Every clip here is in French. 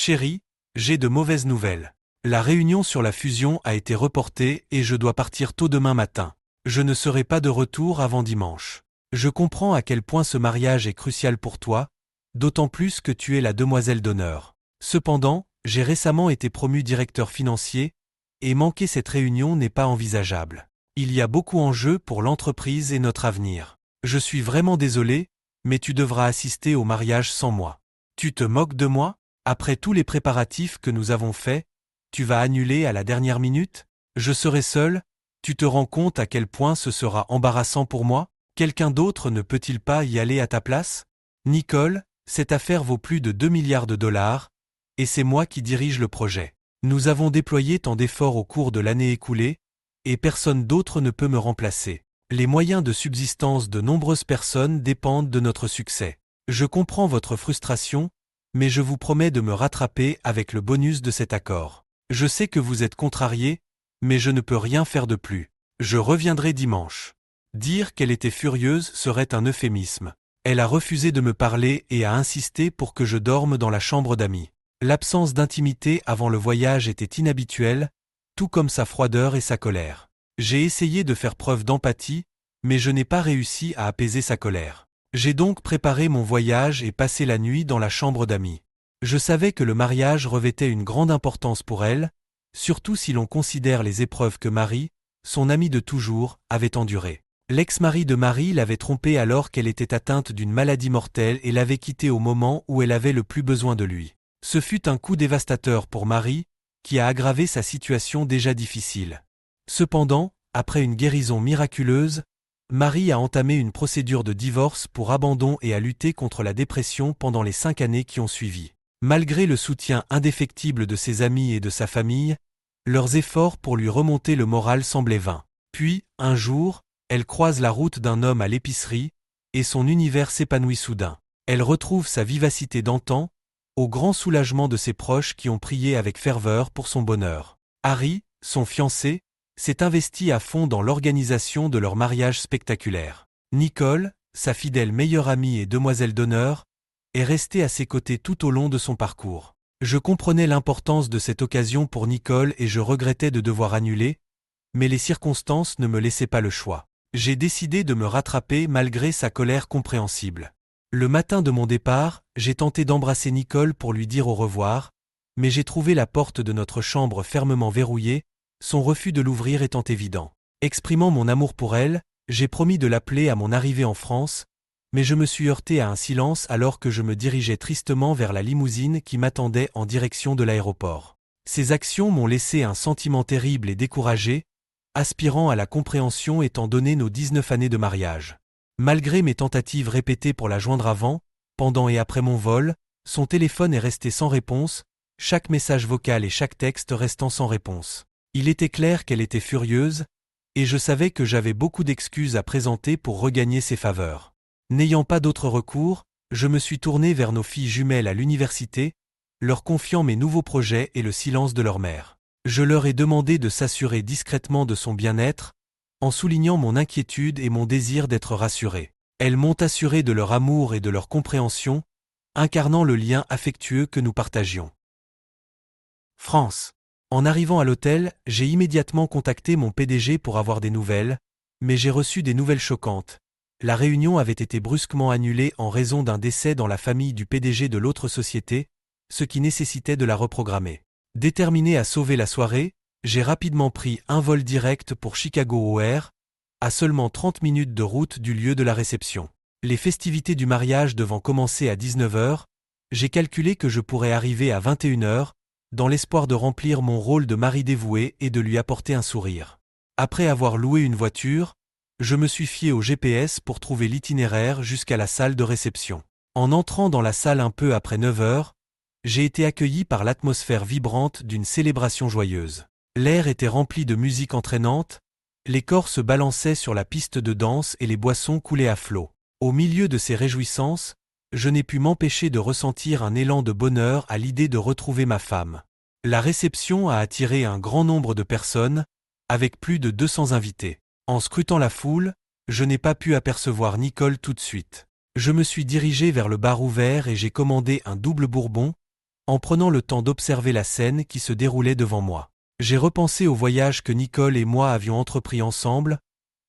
Chérie, j'ai de mauvaises nouvelles. La réunion sur la fusion a été reportée et je dois partir tôt demain matin. Je ne serai pas de retour avant dimanche. Je comprends à quel point ce mariage est crucial pour toi, d'autant plus que tu es la demoiselle d'honneur. Cependant, j'ai récemment été promu directeur financier, et manquer cette réunion n'est pas envisageable. Il y a beaucoup en jeu pour l'entreprise et notre avenir. Je suis vraiment désolé, mais tu devras assister au mariage sans moi. Tu te moques de moi? Après tous les préparatifs que nous avons faits, tu vas annuler à la dernière minute? Je serai seul, tu te rends compte à quel point ce sera embarrassant pour moi? Quelqu'un d'autre ne peut-il pas y aller à ta place? Nicole, cette affaire vaut plus de 2 milliards de dollars, et c'est moi qui dirige le projet. Nous avons déployé tant d'efforts au cours de l'année écoulée, et personne d'autre ne peut me remplacer. Les moyens de subsistance de nombreuses personnes dépendent de notre succès. Je comprends votre frustration, mais je vous promets de me rattraper avec le bonus de cet accord. Je sais que vous êtes contrarié, mais je ne peux rien faire de plus. Je reviendrai dimanche. Dire qu'elle était furieuse serait un euphémisme. Elle a refusé de me parler et a insisté pour que je dorme dans la chambre d'amis. L'absence d'intimité avant le voyage était inhabituelle, tout comme sa froideur et sa colère. J'ai essayé de faire preuve d'empathie, mais je n'ai pas réussi à apaiser sa colère. J'ai donc préparé mon voyage et passé la nuit dans la chambre d'amis. Je savais que le mariage revêtait une grande importance pour elle, surtout si l'on considère les épreuves que Marie, son amie de toujours, avait endurées. L'ex-mari de Marie l'avait trompée alors qu'elle était atteinte d'une maladie mortelle et l'avait quittée au moment où elle avait le plus besoin de lui. Ce fut un coup dévastateur pour Marie, qui a aggravé sa situation déjà difficile. Cependant, après une guérison miraculeuse, Marie a entamé une procédure de divorce pour abandon et a lutté contre la dépression pendant les 5 années qui ont suivi. Malgré le soutien indéfectible de ses amis et de sa famille, leurs efforts pour lui remonter le moral semblaient vains. Puis, un jour, elle croise la route d'un homme à l'épicerie, et son univers s'épanouit soudain. Elle retrouve sa vivacité d'antan, au grand soulagement de ses proches qui ont prié avec ferveur pour son bonheur. Harry, son fiancé, s'est investi à fond dans l'organisation de leur mariage spectaculaire. Nicole, sa fidèle meilleure amie et demoiselle d'honneur, est restée à ses côtés tout au long de son parcours. Je comprenais l'importance de cette occasion pour Nicole et je regrettais de devoir annuler, mais les circonstances ne me laissaient pas le choix. J'ai décidé de me rattraper malgré sa colère compréhensible. Le matin de mon départ, j'ai tenté d'embrasser Nicole pour lui dire au revoir, mais j'ai trouvé la porte de notre chambre fermement verrouillée, son refus de l'ouvrir étant évident. Exprimant mon amour pour elle, j'ai promis de l'appeler à mon arrivée en France, mais je me suis heurté à un silence alors que je me dirigeais tristement vers la limousine qui m'attendait en direction de l'aéroport. Ces actions m'ont laissé un sentiment terrible et découragé, aspirant à la compréhension étant donné nos 19 années de mariage. Malgré mes tentatives répétées pour la joindre avant, pendant et après mon vol, son téléphone est resté sans réponse, chaque message vocal et chaque texte restant sans réponse. Il était clair qu'elle était furieuse, et je savais que j'avais beaucoup d'excuses à présenter pour regagner ses faveurs. N'ayant pas d'autre recours, je me suis tourné vers nos filles jumelles à l'université, leur confiant mes nouveaux projets et le silence de leur mère. Je leur ai demandé de s'assurer discrètement de son bien-être, en soulignant mon inquiétude et mon désir d'être rassurée. Elles m'ont assuré de leur amour et de leur compréhension, incarnant le lien affectueux que nous partagions. France. En arrivant à l'hôtel, j'ai immédiatement contacté mon PDG pour avoir des nouvelles, mais j'ai reçu des nouvelles choquantes. La réunion avait été brusquement annulée en raison d'un décès dans la famille du PDG de l'autre société, ce qui nécessitait de la reprogrammer. Déterminé à sauver la soirée, j'ai rapidement pris un vol direct pour Chicago O'Hare, à seulement 30 minutes de route du lieu de la réception. Les festivités du mariage devant commencer à 19 h, j'ai calculé que je pourrais arriver à 21 h, dans l'espoir de remplir mon rôle de mari dévoué et de lui apporter un sourire. Après avoir loué une voiture, je me suis fié au GPS pour trouver l'itinéraire jusqu'à la salle de réception. En entrant dans la salle un peu après 9 h, j'ai été accueilli par l'atmosphère vibrante d'une célébration joyeuse. L'air était rempli de musique entraînante, les corps se balançaient sur la piste de danse et les boissons coulaient à flot. Au milieu de ces réjouissances, je n'ai pu m'empêcher de ressentir un élan de bonheur à l'idée de retrouver ma femme. La réception a attiré un grand nombre de personnes, avec plus de 200 invités. En scrutant la foule, je n'ai pas pu apercevoir Nicole tout de suite. Je me suis dirigé vers le bar ouvert et j'ai commandé un double bourbon, en prenant le temps d'observer la scène qui se déroulait devant moi. J'ai repensé au voyage que Nicole et moi avions entrepris ensemble,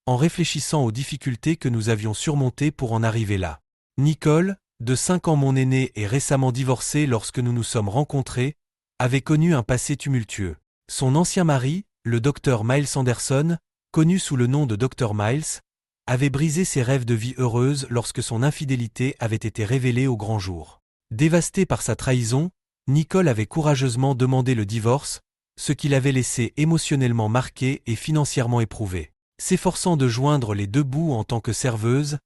en réfléchissant aux difficultés que nous avions surmontées pour en arriver là. Nicole, de 5 ans mon aînée et récemment divorcée lorsque nous nous sommes rencontrés, avait connu un passé tumultueux. Son ancien mari, le docteur Miles Anderson, connu sous le nom de Dr Miles, avait brisé ses rêves de vie heureuse lorsque son infidélité avait été révélée au grand jour. Dévastée par sa trahison, Nicole avait courageusement demandé le divorce, ce qui l'avait laissé émotionnellement marquée et financièrement éprouvée. S'efforçant de joindre les deux bouts en tant que serveuse,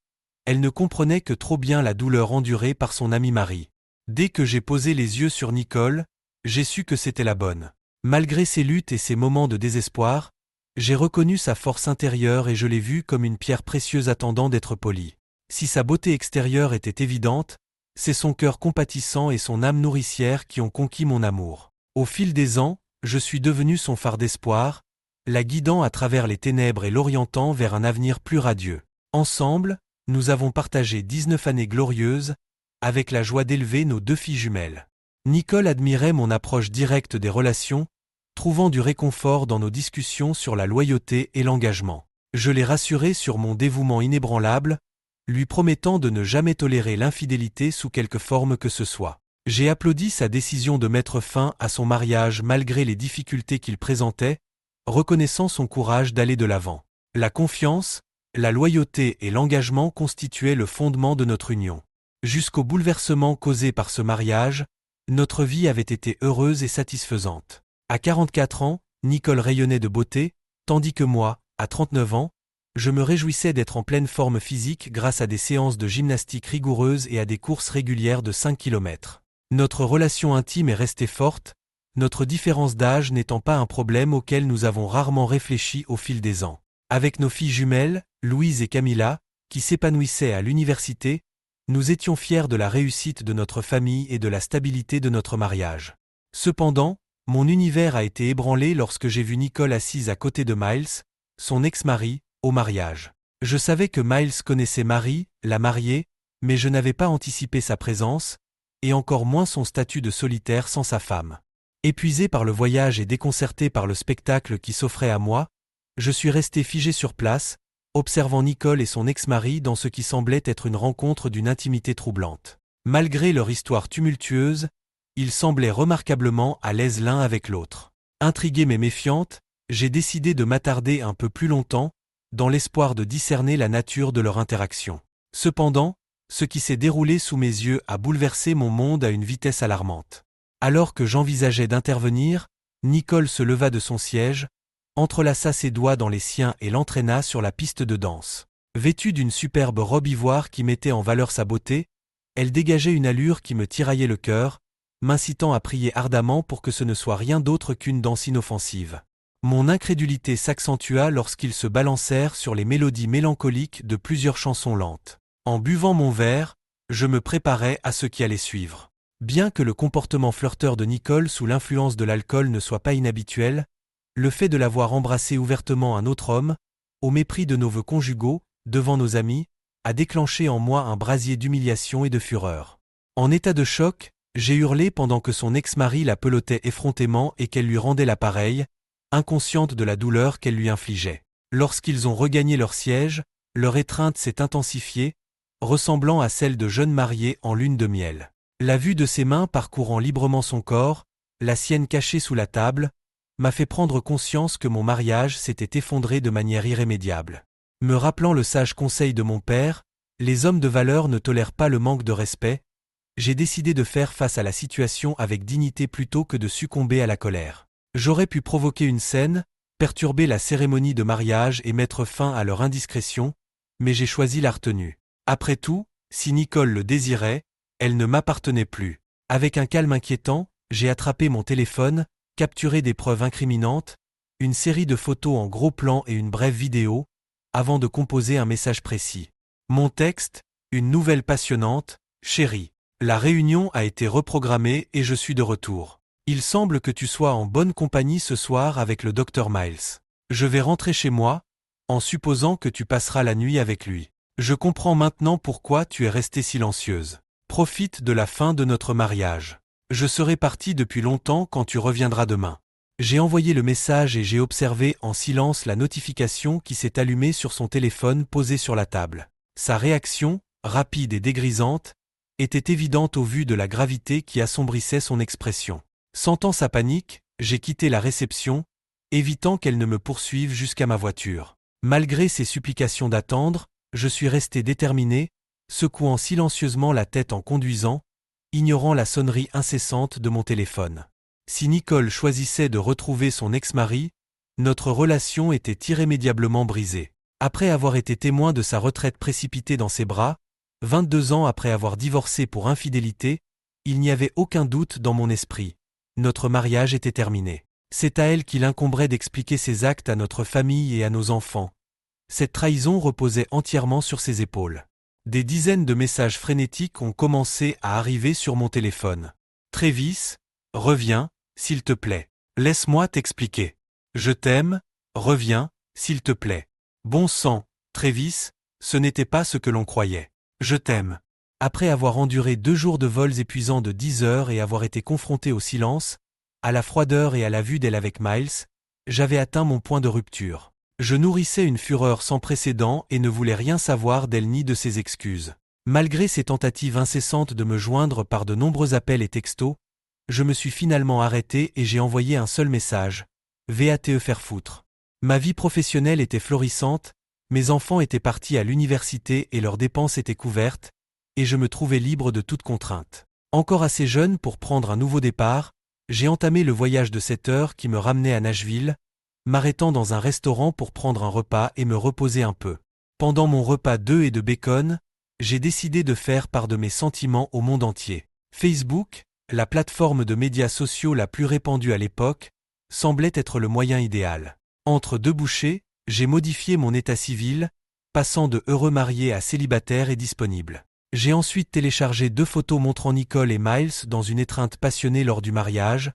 elle ne comprenait que trop bien la douleur endurée par son ami mari. Dès que j'ai posé les yeux sur Nicole, j'ai su que c'était la bonne. Malgré ses luttes et ses moments de désespoir, j'ai reconnu sa force intérieure et je l'ai vue comme une pierre précieuse attendant d'être polie. Si sa beauté extérieure était évidente, c'est son cœur compatissant et son âme nourricière qui ont conquis mon amour. Au fil des ans, je suis devenu son phare d'espoir, la guidant à travers les ténèbres et l'orientant vers un avenir plus radieux. Ensemble, nous avons partagé 19 années glorieuses, avec la joie d'élever nos 2 filles jumelles. Nicole admirait mon approche directe des relations, trouvant du réconfort dans nos discussions sur la loyauté et l'engagement. Je l'ai rassurée sur mon dévouement inébranlable, lui promettant de ne jamais tolérer l'infidélité sous quelque forme que ce soit. J'ai applaudi sa décision de mettre fin à son mariage malgré les difficultés qu'il présentait, reconnaissant son courage d'aller de l'avant. La confiance, la loyauté et l'engagement constituaient le fondement de notre union. Jusqu'au bouleversement causé par ce mariage, notre vie avait été heureuse et satisfaisante. À 44 ans, Nicole rayonnait de beauté, tandis que moi, à 39 ans, je me réjouissais d'être en pleine forme physique grâce à des séances de gymnastique rigoureuses et à des courses régulières de 5 km. Notre relation intime est restée forte, notre différence d'âge n'étant pas un problème auquel nous avons rarement réfléchi au fil des ans. Avec nos filles jumelles, Louise et Camilla, qui s'épanouissaient à l'université, nous étions fiers de la réussite de notre famille et de la stabilité de notre mariage. Cependant, mon univers a été ébranlé lorsque j'ai vu Nicole assise à côté de Miles, son ex-mari, au mariage. Je savais que Miles connaissait Marie, la mariée, mais je n'avais pas anticipé sa présence, et encore moins son statut de solitaire sans sa femme. Épuisé par le voyage et déconcerté par le spectacle qui s'offrait à moi, je suis resté figé sur place, observant Nicole et son ex-mari dans ce qui semblait être une rencontre d'une intimité troublante. Malgré leur histoire tumultueuse, ils semblaient remarquablement à l'aise l'un avec l'autre. Intriguée mais méfiante, j'ai décidé de m'attarder un peu plus longtemps, dans l'espoir de discerner la nature de leur interaction. Cependant, ce qui s'est déroulé sous mes yeux a bouleversé mon monde à une vitesse alarmante. Alors que j'envisageais d'intervenir, Nicole se leva de son siège, entrelaça ses doigts dans les siens et l'entraîna sur la piste de danse. Vêtue d'une superbe robe ivoire qui mettait en valeur sa beauté, elle dégageait une allure qui me tiraillait le cœur, m'incitant à prier ardemment pour que ce ne soit rien d'autre qu'une danse inoffensive. Mon incrédulité s'accentua lorsqu'ils se balancèrent sur les mélodies mélancoliques de plusieurs chansons lentes. En buvant mon verre, je me préparais à ce qui allait suivre. Bien que le comportement flirteur de Nicole sous l'influence de l'alcool ne soit pas inhabituel, le fait de l'avoir embrassé ouvertement un autre homme, au mépris de nos vœux conjugaux, devant nos amis, a déclenché en moi un brasier d'humiliation et de fureur. En état de choc, j'ai hurlé pendant que son ex-mari la pelottait effrontément et qu'elle lui rendait l'appareil, inconsciente de la douleur qu'elle lui infligeait. Lorsqu'ils ont regagné leur siège, leur étreinte s'est intensifiée, ressemblant à celle de jeunes mariés en lune de miel. La vue de ses mains parcourant librement son corps, la sienne cachée sous la table, m'a fait prendre conscience que mon mariage s'était effondré de manière irrémédiable. Me rappelant le sage conseil de mon père, les hommes de valeur ne tolèrent pas le manque de respect, j'ai décidé de faire face à la situation avec dignité plutôt que de succomber à la colère. J'aurais pu provoquer une scène, perturber la cérémonie de mariage et mettre fin à leur indiscrétion, mais j'ai choisi la retenue. Après tout, si Nicole le désirait, elle ne m'appartenait plus. Avec un calme inquiétant, j'ai attrapé mon téléphone, capturé des preuves incriminantes, une série de photos en gros plan et une brève vidéo, avant de composer un message précis. Mon texte, une nouvelle passionnante, chérie. La réunion a été reprogrammée et je suis de retour. Il semble que tu sois en bonne compagnie ce soir avec le Dr Miles. Je vais rentrer chez moi, en supposant que tu passeras la nuit avec lui. Je comprends maintenant pourquoi tu es restée silencieuse. Profite de la fin de notre mariage. Je serai parti depuis longtemps quand tu reviendras demain. J'ai envoyé le message et j'ai observé en silence la notification qui s'est allumée sur son téléphone posé sur la table. Sa réaction, rapide et dégrisante, était évidente au vu de la gravité qui assombrissait son expression. Sentant sa panique, j'ai quitté la réception, évitant qu'elle ne me poursuive jusqu'à ma voiture. Malgré ses supplications d'attendre, je suis resté déterminé, secouant silencieusement la tête en conduisant, ignorant la sonnerie incessante de mon téléphone. Si Nicole choisissait de retrouver son ex-mari, notre relation était irrémédiablement brisée. Après avoir été témoin de sa retraite précipitée dans ses bras, 22 ans après avoir divorcé pour infidélité, il n'y avait aucun doute dans mon esprit. Notre mariage était terminé. C'est à elle qu'il incomberait d'expliquer ses actes à notre famille et à nos enfants. Cette trahison reposait entièrement sur ses épaules. Des dizaines de messages frénétiques ont commencé à arriver sur mon téléphone. Travis, reviens, s'il te plaît. Laisse-moi t'expliquer. Je t'aime, reviens, s'il te plaît. Bon sang, Travis, ce n'était pas ce que l'on croyait. Je t'aime. Après avoir enduré 2 jours de vols épuisants de 10 heures et avoir été confronté au silence, à la froideur et à la vue d'elle avec Miles, j'avais atteint mon point de rupture. Je nourrissais une fureur sans précédent et ne voulais rien savoir d'elle ni de ses excuses. Malgré ses tentatives incessantes de me joindre par de nombreux appels et textos, je me suis finalement arrêté et j'ai envoyé un seul message. VATE faire foutre. Ma vie professionnelle était florissante, mes enfants étaient partis à l'université et leurs dépenses étaient couvertes, et je me trouvais libre de toute contrainte. Encore assez jeune pour prendre un nouveau départ, j'ai entamé le voyage de 7 heures qui me ramenait à Nashville, m'arrêtant dans un restaurant pour prendre un repas et me reposer un peu. Pendant mon repas d'œufs et de bacon, j'ai décidé de faire part de mes sentiments au monde entier. Facebook, la plateforme de médias sociaux la plus répandue à l'époque, semblait être le moyen idéal. Entre 2 bouchées, j'ai modifié mon état civil, passant de heureux marié à célibataire et disponible. J'ai ensuite téléchargé 2 photos montrant Nicole et Miles dans une étreinte passionnée lors du mariage,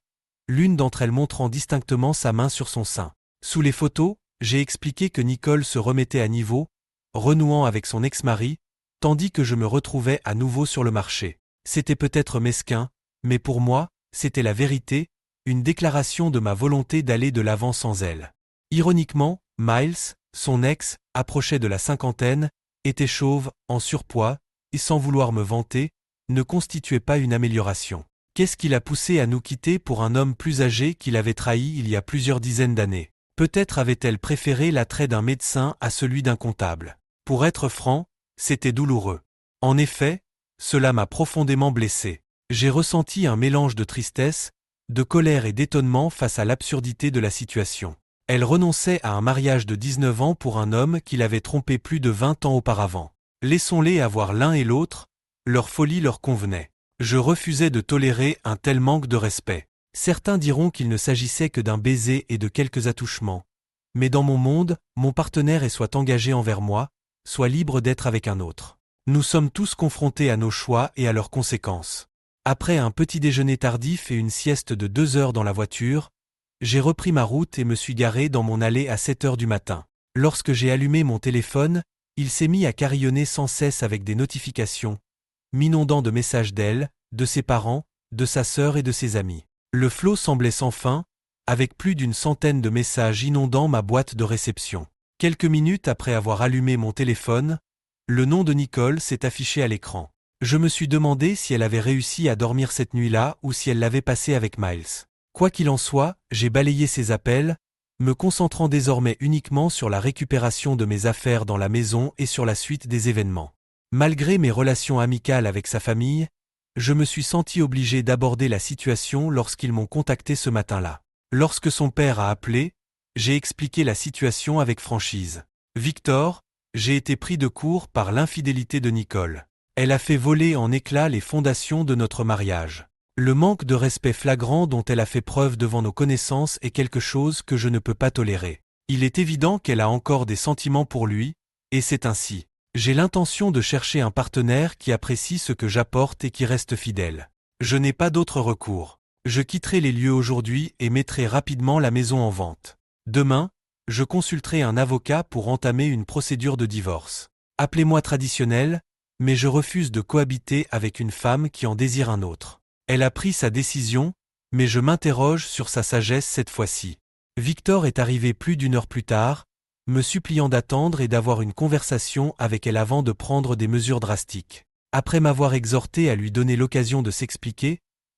l'une d'entre elles montrant distinctement sa main sur son sein. Sous les photos, j'ai expliqué que Nicole se remettait à niveau, renouant avec son ex-mari, tandis que je me retrouvais à nouveau sur le marché. C'était peut-être mesquin, mais pour moi, c'était la vérité, une déclaration de ma volonté d'aller de l'avant sans elle. Ironiquement, Miles, son ex, approchait de la cinquantaine, était chauve, en surpoids, et sans vouloir me vanter, ne constituait pas une amélioration. Qu'est-ce qui l'a poussé à nous quitter pour un homme plus âgé qui l'avait trahi il y a plusieurs dizaines d'années? Peut-être avait-elle préféré l'attrait d'un médecin à celui d'un comptable. Pour être franc, c'était douloureux. En effet, cela m'a profondément blessé. J'ai ressenti un mélange de tristesse, de colère et d'étonnement face à l'absurdité de la situation. Elle renonçait à un mariage de 19 ans pour un homme qui l'avait trompé plus de 20 ans auparavant. Laissons-les avoir l'un et l'autre, leur folie leur convenait. Je refusais de tolérer un tel manque de respect. Certains diront qu'il ne s'agissait que d'un baiser et de quelques attouchements. Mais dans mon monde, mon partenaire est soit engagé envers moi, soit libre d'être avec un autre. Nous sommes tous confrontés à nos choix et à leurs conséquences. Après un petit déjeuner tardif et une sieste de 2 heures dans la voiture, j'ai repris ma route et me suis garé dans mon allée à 7 heures du matin. Lorsque j'ai allumé mon téléphone, il s'est mis à carillonner sans cesse avec des notifications, m'inondant de messages d'elle, de ses parents, de sa sœur et de ses amis. Le flot semblait sans fin, avec plus d'une centaine de messages inondant ma boîte de réception. Quelques minutes après avoir allumé mon téléphone, le nom de Nicole s'est affiché à l'écran. Je me suis demandé si elle avait réussi à dormir cette nuit-là ou si elle l'avait passé avec Miles. Quoi qu'il en soit, j'ai balayé ses appels, me concentrant désormais uniquement sur la récupération de mes affaires dans la maison et sur la suite des événements. Malgré mes relations amicales avec sa famille, je me suis senti obligé d'aborder la situation lorsqu'ils m'ont contacté ce matin-là. Lorsque son père a appelé, j'ai expliqué la situation avec franchise. Victor, j'ai été pris de court par l'infidélité de Nicole. Elle a fait voler en éclats les fondations de notre mariage. Le manque de respect flagrant dont elle a fait preuve devant nos connaissances est quelque chose que je ne peux pas tolérer. Il est évident qu'elle a encore des sentiments pour lui, et c'est ainsi. J'ai l'intention de chercher un partenaire qui apprécie ce que j'apporte et qui reste fidèle. Je n'ai pas d'autre recours. Je quitterai les lieux aujourd'hui et mettrai rapidement la maison en vente. Demain, je consulterai un avocat pour entamer une procédure de divorce. Appelez-moi traditionnel, mais je refuse de cohabiter avec une femme qui en désire un autre. Elle a pris sa décision, mais je m'interroge sur sa sagesse cette fois-ci. Victor est arrivé plus d'une heure plus tard, me suppliant d'attendre et d'avoir une conversation avec elle avant de prendre des mesures drastiques. Après m'avoir exhorté à lui donner l'occasion de s'expliquer,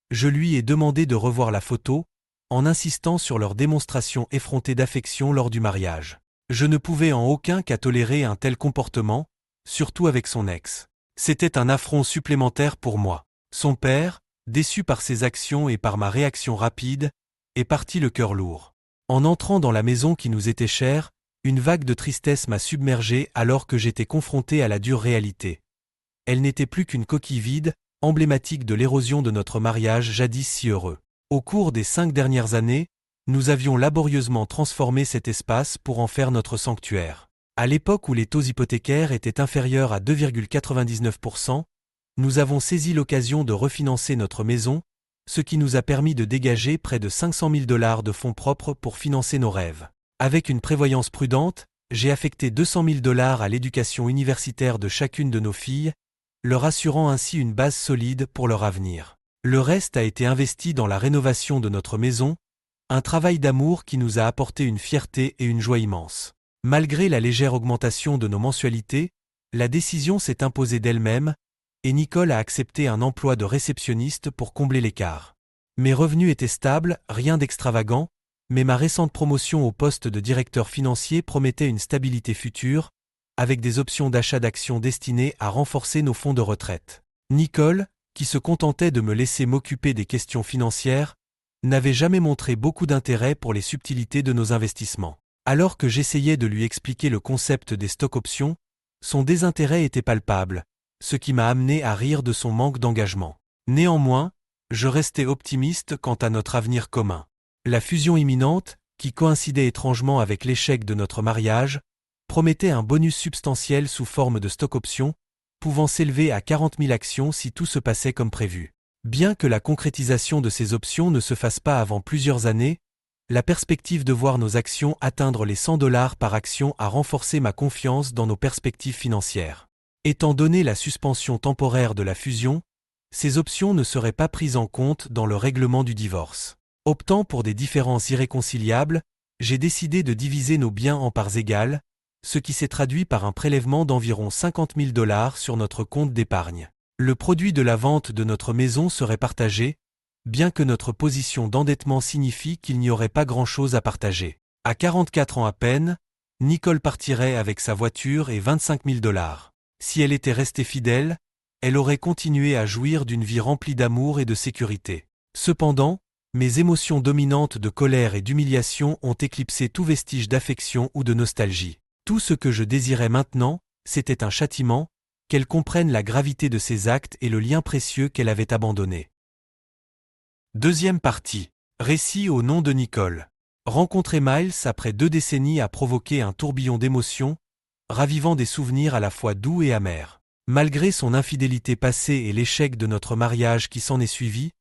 je lui ai demandé de revoir la photo, en insistant sur leur démonstration effrontée d'affection lors du mariage. Je ne pouvais en aucun cas tolérer un tel comportement, surtout avec son ex. C'était un affront supplémentaire pour moi. Son père, déçu par ses actions et par ma réaction rapide, est parti le cœur lourd. En entrant dans la maison qui nous était chère, une vague de tristesse m'a submergé alors que j'étais confronté à la dure réalité. Elle n'était plus qu'une coquille vide, emblématique de l'érosion de notre mariage jadis si heureux. Au cours des 5 dernières années, nous avions laborieusement transformé cet espace pour en faire notre sanctuaire. À l'époque où les taux hypothécaires étaient inférieurs à 2,99%, nous avons saisi l'occasion de refinancer notre maison, ce qui nous a permis de dégager près de 500 000 $ de fonds propres pour financer nos rêves. Avec une prévoyance prudente, j'ai affecté 200 000 $ à l'éducation universitaire de chacune de nos filles, leur assurant ainsi une base solide pour leur avenir. Le reste a été investi dans la rénovation de notre maison, un travail d'amour qui nous a apporté une fierté et une joie immense. Malgré la légère augmentation de nos mensualités, la décision s'est imposée d'elle-même, et Nicole a accepté un emploi de réceptionniste pour combler l'écart. Mes revenus étaient stables, rien d'extravagant, mais ma récente promotion au poste de directeur financier promettait une stabilité future, avec des options d'achat d'actions destinées à renforcer nos fonds de retraite. Nicole, qui se contentait de me laisser m'occuper des questions financières, n'avait jamais montré beaucoup d'intérêt pour les subtilités de nos investissements. Alors que j'essayais de lui expliquer le concept des stock options, son désintérêt était palpable, ce qui m'a amené à rire de son manque d'engagement. Néanmoins, je restais optimiste quant à notre avenir commun. La fusion imminente, qui coïncidait étrangement avec l'échec de notre mariage, promettait un bonus substantiel sous forme de stock options, pouvant s'élever à 40 000 actions si tout se passait comme prévu. Bien que la concrétisation de ces options ne se fasse pas avant plusieurs années, la perspective de voir nos actions atteindre les 100 $ par action a renforcé ma confiance dans nos perspectives financières. Étant donné la suspension temporaire de la fusion, ces options ne seraient pas prises en compte dans le règlement du divorce. Optant pour des différences irréconciliables, j'ai décidé de diviser nos biens en parts égales, ce qui s'est traduit par un prélèvement d'environ 50 000 $ sur notre compte d'épargne. Le produit de la vente de notre maison serait partagé, bien que notre position d'endettement signifie qu'il n'y aurait pas grand-chose à partager. À 44 ans à peine, Nicole partirait avec sa voiture et 25 000 $. Si elle était restée fidèle, elle aurait continué à jouir d'une vie remplie d'amour et de sécurité. Cependant, mes émotions dominantes de colère et d'humiliation ont éclipsé tout vestige d'affection ou de nostalgie. Tout ce que je désirais maintenant, c'était un châtiment, qu'elle comprenne la gravité de ses actes et le lien précieux qu'elle avait abandonné. Deuxième partie. Récit au nom de Nicole. Rencontrer Miles après 2 décennies a provoqué un tourbillon d'émotions, ravivant des souvenirs à la fois doux et amers. Malgré son infidélité passée et l'échec de notre mariage qui s'en est suivi,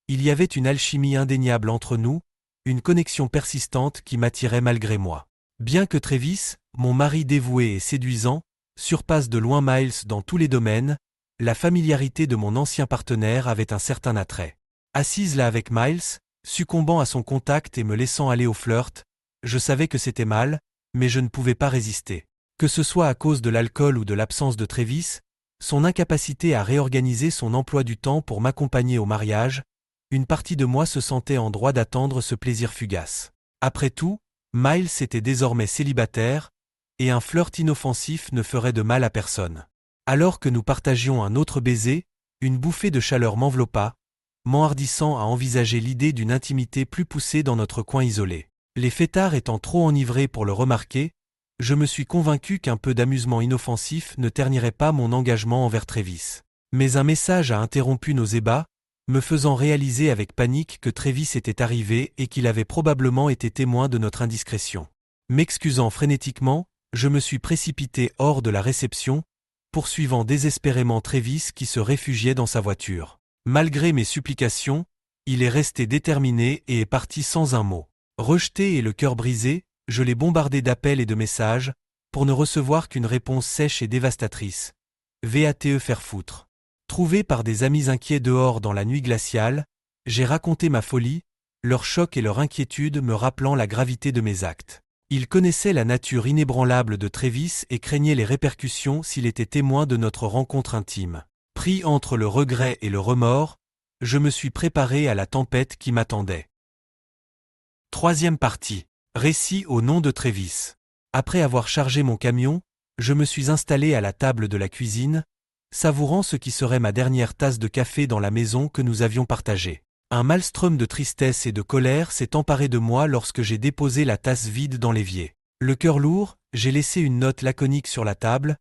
il y avait une alchimie indéniable entre nous, une connexion persistante qui m'attirait malgré moi. Bien que Travis, mon mari dévoué et séduisant, surpasse de loin Miles dans tous les domaines, la familiarité de mon ancien partenaire avait un certain attrait. Assise là avec Miles, succombant à son contact et me laissant aller au flirt, je savais que c'était mal, mais je ne pouvais pas résister. Que ce soit à cause de l'alcool ou de l'absence de Travis, son incapacité à réorganiser son emploi du temps pour m'accompagner au mariage, une partie de moi se sentait en droit d'attendre ce plaisir fugace. Après tout, Miles était désormais célibataire, et un flirt inoffensif ne ferait de mal à personne. Alors que nous partagions un autre baiser, une bouffée de chaleur m'enveloppa, m'enhardissant à envisager l'idée d'une intimité plus poussée dans notre coin isolé. Les fêtards étant trop enivrés pour le remarquer, je me suis convaincu qu'un peu d'amusement inoffensif ne ternirait pas mon engagement envers Travis. Mais un message a interrompu nos ébats, me faisant réaliser avec panique que Travis était arrivé et qu'il avait probablement été témoin de notre indiscrétion. M'excusant frénétiquement, je me suis précipité hors de la réception, poursuivant désespérément Travis qui se réfugiait dans sa voiture. Malgré mes supplications, il est resté déterminé et est parti sans un mot. Rejeté et le cœur brisé, je l'ai bombardé d'appels et de messages, pour ne recevoir qu'une réponse sèche et dévastatrice. VATE faire foutre. Trouvé par des amis inquiets dehors dans la nuit glaciale, j'ai raconté ma folie, leur choc et leur inquiétude me rappelant la gravité de mes actes. Ils connaissaient la nature inébranlable de Travis et craignaient les répercussions s'il était témoin de notre rencontre intime. Pris entre le regret et le remords, je me suis préparé à la tempête qui m'attendait. Troisième partie. Récit au nom de Travis. Après avoir chargé mon camion, je me suis installé à la table de la cuisine, savourant ce qui serait ma dernière tasse de café dans la maison que nous avions partagée. Un maelstrom de tristesse et de colère s'est emparé de moi lorsque j'ai déposé la tasse vide dans l'évier. Le cœur lourd, j'ai laissé une note laconique sur la table,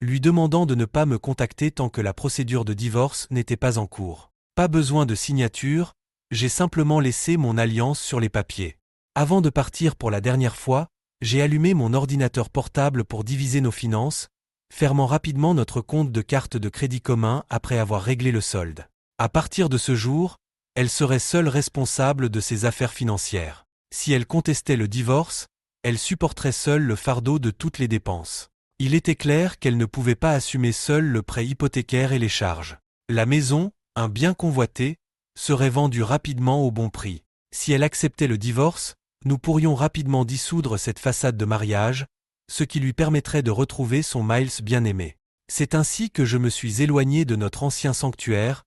lui demandant de ne pas me contacter tant que la procédure de divorce n'était pas en cours. Pas besoin de signature, j'ai simplement laissé mon alliance sur les papiers. Avant de partir pour la dernière fois, j'ai allumé mon ordinateur portable pour diviser nos finances, fermant rapidement notre compte de carte de crédit commun après avoir réglé le solde. À partir de ce jour, elle serait seule responsable de ses affaires financières. Si elle contestait le divorce, elle supporterait seule le fardeau de toutes les dépenses. Il était clair qu'elle ne pouvait pas assumer seule le prêt hypothécaire et les charges. La maison, un bien convoité, serait vendue rapidement au bon prix. Si elle acceptait le divorce, nous pourrions rapidement dissoudre cette façade de mariage, ce qui lui permettrait de retrouver son Miles bien-aimé. C'est ainsi que je me suis éloigné de notre ancien sanctuaire,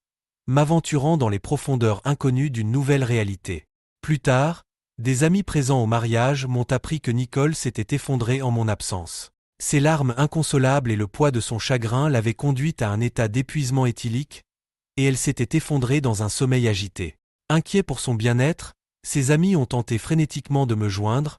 m'aventurant dans les profondeurs inconnues d'une nouvelle réalité. Plus tard, des amis présents au mariage m'ont appris que Nicole s'était effondrée en mon absence. Ses larmes inconsolables et le poids de son chagrin l'avaient conduite à un état d'épuisement éthylique, et elle s'était effondrée dans un sommeil agité. Inquiet pour son bien-être, ses amis ont tenté frénétiquement de me joindre,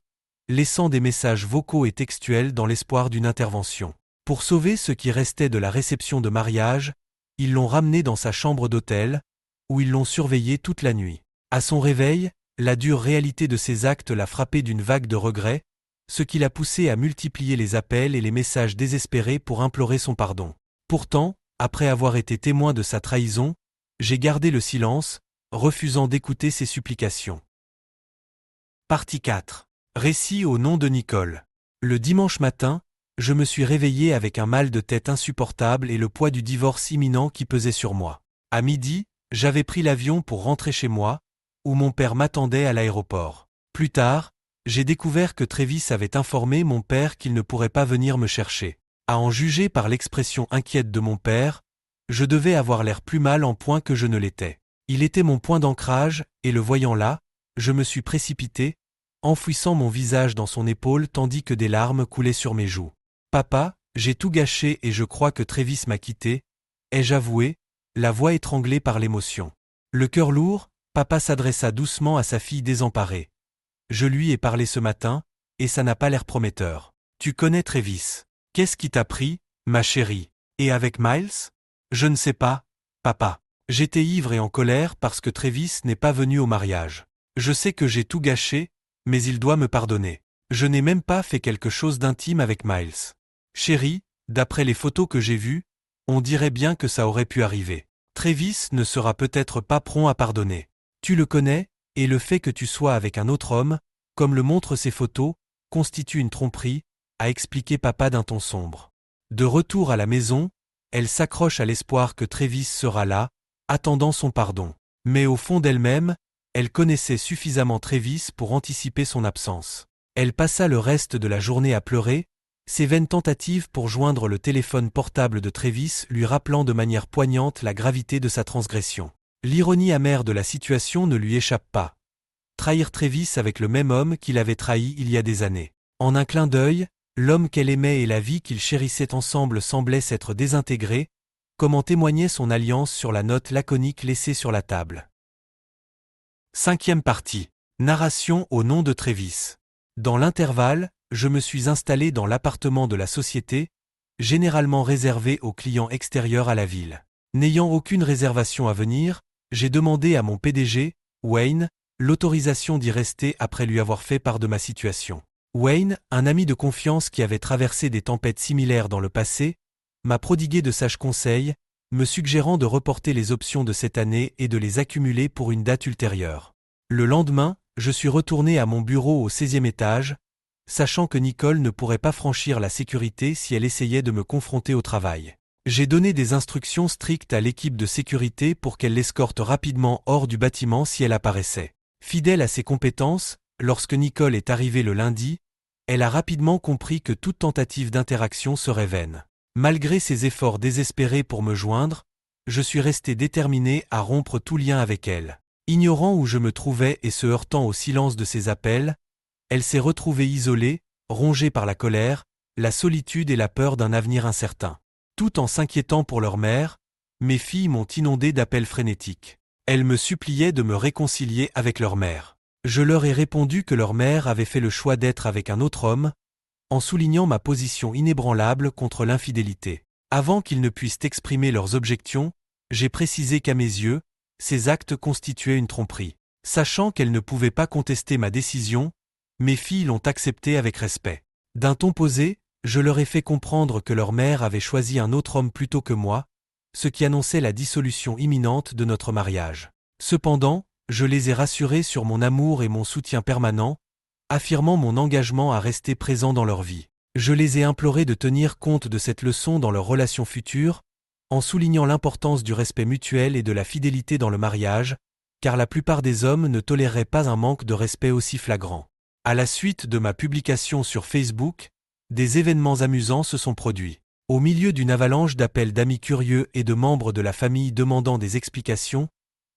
laissant des messages vocaux et textuels dans l'espoir d'une intervention. Pour sauver ce qui restait de la réception de mariage, ils l'ont ramenée dans sa chambre d'hôtel, où ils l'ont surveillée toute la nuit. À son réveil, la dure réalité de ses actes l'a frappé d'une vague de regret, ce qui l'a poussé à multiplier les appels et les messages désespérés pour implorer son pardon. Pourtant, après avoir été témoin de sa trahison, j'ai gardé le silence, refusant d'écouter ses supplications. Partie 4. Récit au nom de Nicole. Le dimanche matin, je me suis réveillé avec un mal de tête insupportable et le poids du divorce imminent qui pesait sur moi. À midi, j'avais pris l'avion pour rentrer chez moi, où mon père m'attendait à l'aéroport. Plus tard, j'ai découvert que Travis avait informé mon père qu'il ne pourrait pas venir me chercher. À en juger par l'expression inquiète de mon père, je devais avoir l'air plus mal en point que je ne l'étais. Il était mon point d'ancrage, et le voyant là, je me suis précipité, enfouissant mon visage dans son épaule tandis que des larmes coulaient sur mes joues. « Papa, j'ai tout gâché et je crois que Travis m'a quitté », ai-je avoué, la voix étranglée par l'émotion. Le cœur lourd, papa s'adressa doucement à sa fille désemparée. « Je lui ai parlé ce matin, et ça n'a pas l'air prometteur. Tu connais Travis. Qu'est-ce qui t'a pris, ma chérie? Et avec Miles? Je ne sais pas, papa. J'étais ivre et en colère parce que Travis n'est pas venu au mariage. Je sais que j'ai tout gâché, mais il doit me pardonner. Je n'ai même pas fait quelque chose d'intime avec Miles. Chérie, d'après les photos que j'ai vues, on dirait bien que ça aurait pu arriver. Travis ne sera peut-être pas prompt à pardonner. Tu le connais, et le fait que tu sois avec un autre homme, comme le montrent ces photos, constitue une tromperie, a expliqué papa d'un ton sombre. De retour à la maison, elle s'accroche à l'espoir que Travis sera là, attendant son pardon. Mais au fond d'elle-même, elle connaissait suffisamment Travis pour anticiper son absence. Elle passa le reste de la journée à pleurer, ses vaines tentatives pour joindre le téléphone portable de Travis lui rappelant de manière poignante la gravité de sa transgression. L'ironie amère de la situation ne lui échappe pas. Trahir Travis avec le même homme qu'il avait trahi il y a des années. En un clin d'œil, l'homme qu'elle aimait et la vie qu'ils chérissaient ensemble semblaient s'être désintégrés, comme en témoignait son alliance sur la note laconique laissée sur la table. Cinquième partie. Narration au nom de Travis. Dans l'intervalle, je me suis installé dans l'appartement de la société, généralement réservé aux clients extérieurs à la ville. N'ayant aucune réservation à venir, j'ai demandé à mon PDG, Wayne, l'autorisation d'y rester après lui avoir fait part de ma situation. Wayne, un ami de confiance qui avait traversé des tempêtes similaires dans le passé, m'a prodigué de sages conseils, me suggérant de reporter les options de cette année et de les accumuler pour une date ultérieure. Le lendemain, je suis retourné à mon bureau au 16e étage, sachant que Nicole ne pourrait pas franchir la sécurité si elle essayait de me confronter au travail. J'ai donné des instructions strictes à l'équipe de sécurité pour qu'elle l'escorte rapidement hors du bâtiment si elle apparaissait. Fidèle à ses compétences, lorsque Nicole est arrivée le lundi, elle a rapidement compris que toute tentative d'interaction serait vaine. Malgré ses efforts désespérés pour me joindre, je suis resté déterminé à rompre tout lien avec elle. Ignorant où je me trouvais et se heurtant au silence de ses appels, elle s'est retrouvée isolée, rongée par la colère, la solitude et la peur d'un avenir incertain. Tout en s'inquiétant pour leur mère, mes filles m'ont inondé d'appels frénétiques. Elles me suppliaient de me réconcilier avec leur mère. Je leur ai répondu que leur mère avait fait le choix d'être avec un autre homme, en soulignant ma position inébranlable contre l'infidélité. Avant qu'ils ne puissent exprimer leurs objections, j'ai précisé qu'à mes yeux, ces actes constituaient une tromperie. Sachant qu'elles ne pouvaient pas contester ma décision, mes filles l'ont acceptée avec respect. D'un ton posé, je leur ai fait comprendre que leur mère avait choisi un autre homme plutôt que moi, ce qui annonçait la dissolution imminente de notre mariage. Cependant, je les ai rassurées sur mon amour et mon soutien permanent, affirmant mon engagement à rester présent dans leur vie. Je les ai implorées de tenir compte de cette leçon dans leurs relations futures, en soulignant l'importance du respect mutuel et de la fidélité dans le mariage, car la plupart des hommes ne toléreraient pas un manque de respect aussi flagrant. À la suite de ma publication sur Facebook, des événements amusants se sont produits. Au milieu d'une avalanche d'appels d'amis curieux et de membres de la famille demandant des explications,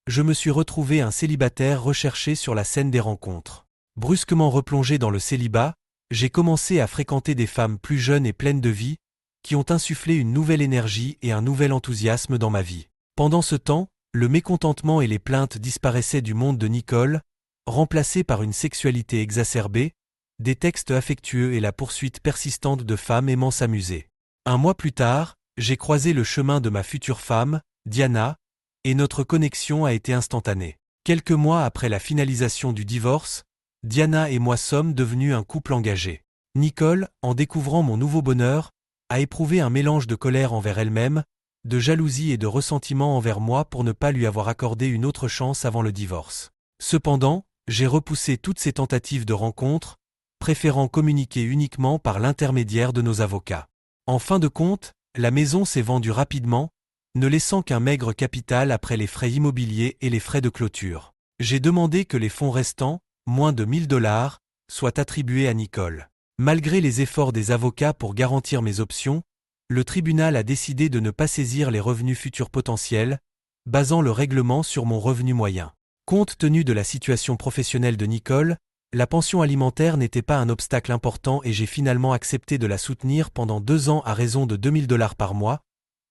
je me suis retrouvé un célibataire recherché sur la scène des rencontres. Brusquement replongé dans le célibat, j'ai commencé à fréquenter des femmes plus jeunes et pleines de vie, qui ont insufflé une nouvelle énergie et un nouvel enthousiasme dans ma vie. Pendant ce temps, le mécontentement et les plaintes disparaissaient du monde de Nicole, remplacés par une sexualité exacerbée, des textes affectueux et la poursuite persistante de femmes aimant s'amuser. Un mois plus tard, j'ai croisé le chemin de ma future femme, Diana, et notre connexion a été instantanée. Quelques mois après la finalisation du divorce, Diana et moi sommes devenus un couple engagé. Nicole, en découvrant mon nouveau bonheur, a éprouvé un mélange de colère envers elle-même, de jalousie et de ressentiment envers moi pour ne pas lui avoir accordé une autre chance avant le divorce. Cependant, j'ai repoussé toutes ces tentatives de rencontre, préférant communiquer uniquement par l'intermédiaire de nos avocats. En fin de compte, la maison s'est vendue rapidement, ne laissant qu'un maigre capital après les frais immobiliers et les frais de clôture. J'ai demandé que les fonds restants, moins de 1 000 $, soient attribués à Nicole. Malgré les efforts des avocats pour garantir mes options, le tribunal a décidé de ne pas saisir les revenus futurs potentiels, basant le règlement sur mon revenu moyen. Compte tenu de la situation professionnelle de Nicole, la pension alimentaire n'était pas un obstacle important et j'ai finalement accepté de la soutenir pendant 2 ans à raison de 2 000 $ par mois,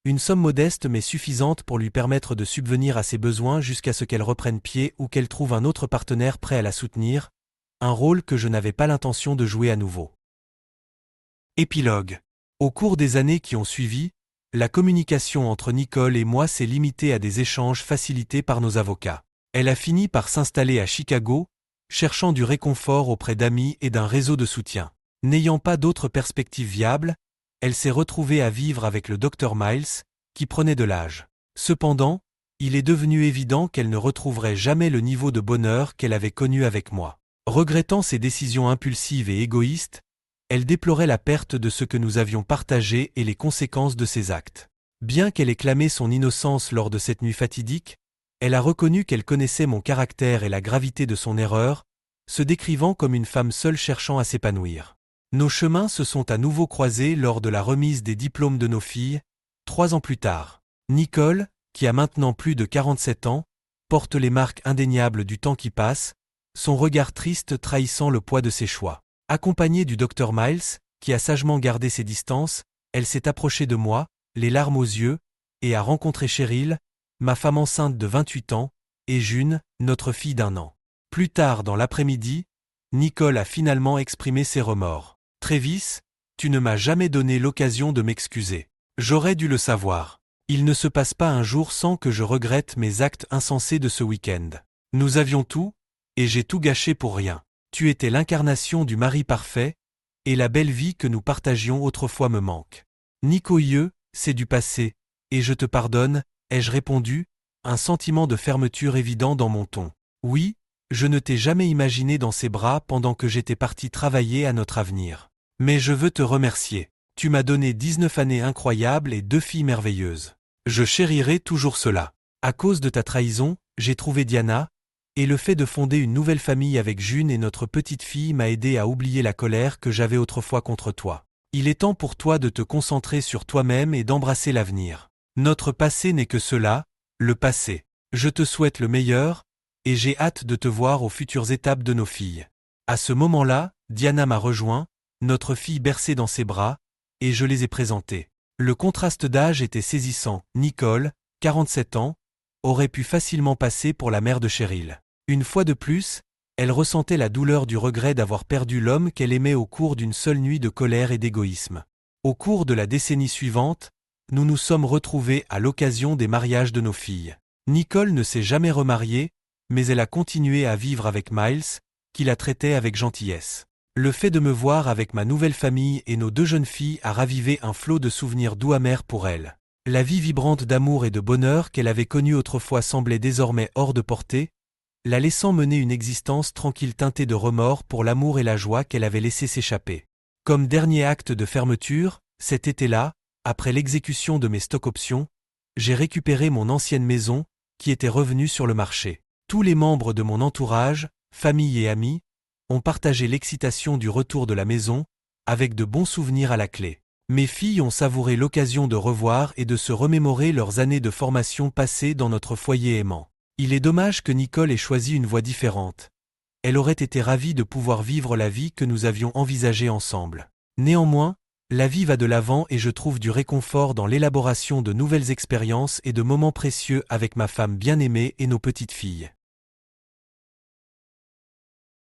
une somme modeste mais suffisante pour lui permettre de subvenir à ses besoins jusqu'à ce qu'elle reprenne pied ou qu'elle trouve un autre partenaire prêt à la soutenir, un rôle que je n'avais pas l'intention de jouer à nouveau. Épilogue. Au cours des années qui ont suivi, la communication entre Nicole et moi s'est limitée à des échanges facilités par nos avocats. Elle a fini par s'installer à Chicago, cherchant du réconfort auprès d'amis et d'un réseau de soutien. N'ayant pas d'autres perspectives viables, elle s'est retrouvée à vivre avec le Dr Miles, qui prenait de l'âge. Cependant, il est devenu évident qu'elle ne retrouverait jamais le niveau de bonheur qu'elle avait connu avec moi. Regrettant ses décisions impulsives et égoïstes, elle déplorait la perte de ce que nous avions partagé et les conséquences de ses actes. Bien qu'elle ait clamé son innocence lors de cette nuit fatidique, elle a reconnu qu'elle connaissait mon caractère et la gravité de son erreur, se décrivant comme une femme seule cherchant à s'épanouir. Nos chemins se sont à nouveau croisés lors de la remise des diplômes de nos filles, 3 ans plus tard. Nicole, qui a maintenant plus de 47 ans, porte les marques indéniables du temps qui passe, son regard triste trahissant le poids de ses choix. Accompagnée du Dr Miles, qui a sagement gardé ses distances, elle s'est approchée de moi, les larmes aux yeux, et a rencontré Cheryl, ma femme enceinte de 28 ans, et June, notre fille d'1 an. Plus tard dans l'après-midi, Nicole a finalement exprimé ses remords. « Travis, tu ne m'as jamais donné l'occasion de m'excuser. J'aurais dû le savoir. Il ne se passe pas un jour sans que je regrette mes actes insensés de ce week-end. Nous avions tout, et j'ai tout gâché pour rien. Tu étais l'incarnation du mari parfait, et la belle vie que nous partagions autrefois me manque. Nicoïeux, c'est du passé, et je te pardonne, ai-je répondu, un sentiment de fermeture évident dans mon ton. Oui, je ne t'ai jamais imaginé dans ses bras pendant que j'étais parti travailler à notre avenir. Mais je veux te remercier. Tu m'as donné 19 années incroyables et 2 filles merveilleuses. Je chérirai toujours cela. À cause de ta trahison, j'ai trouvé Diana, et le fait de fonder une nouvelle famille avec June et notre petite fille m'a aidé à oublier la colère que j'avais autrefois contre toi. Il est temps pour toi de te concentrer sur toi-même et d'embrasser l'avenir. Notre passé n'est que cela, le passé. Je te souhaite le meilleur, et j'ai hâte de te voir aux futures étapes de nos filles. À ce moment-là, Diana m'a rejoint, notre fille bercée dans ses bras, et je les ai présentées. Le contraste d'âge était saisissant. Nicole, 47 ans, aurait pu facilement passer pour la mère de Cheryl. Une fois de plus, elle ressentait la douleur du regret d'avoir perdu l'homme qu'elle aimait au cours d'une seule nuit de colère et d'égoïsme. Au cours de la décennie suivante, nous nous sommes retrouvés à l'occasion des mariages de nos filles. Nicole ne s'est jamais remariée, mais elle a continué à vivre avec Miles, qui la traitait avec gentillesse. Le fait de me voir avec ma nouvelle famille et nos 2 jeunes filles a ravivé un flot de souvenirs doux amers pour elle. La vie vibrante d'amour et de bonheur qu'elle avait connue autrefois semblait désormais hors de portée, la laissant mener une existence tranquille teintée de remords pour l'amour et la joie qu'elle avait laissé s'échapper. Comme dernier acte de fermeture, cet été-là, après l'exécution de mes stock-options, j'ai récupéré mon ancienne maison, qui était revenue sur le marché. Tous les membres de mon entourage, famille et amis, ont partagé l'excitation du retour de la maison, avec de bons souvenirs à la clé. Mes filles ont savouré l'occasion de revoir et de se remémorer leurs années de formation passées dans notre foyer aimant. Il est dommage que Nicole ait choisi une voie différente. Elle aurait été ravie de pouvoir vivre la vie que nous avions envisagée ensemble. Néanmoins, la vie va de l'avant et je trouve du réconfort dans l'élaboration de nouvelles expériences et de moments précieux avec ma femme bien-aimée et nos petites filles.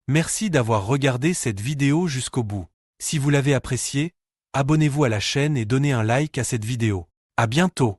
Merci d'avoir regardé cette vidéo jusqu'au bout. Si vous l'avez appréciée, abonnez-vous à la chaîne et donnez un like à cette vidéo. À bientôt!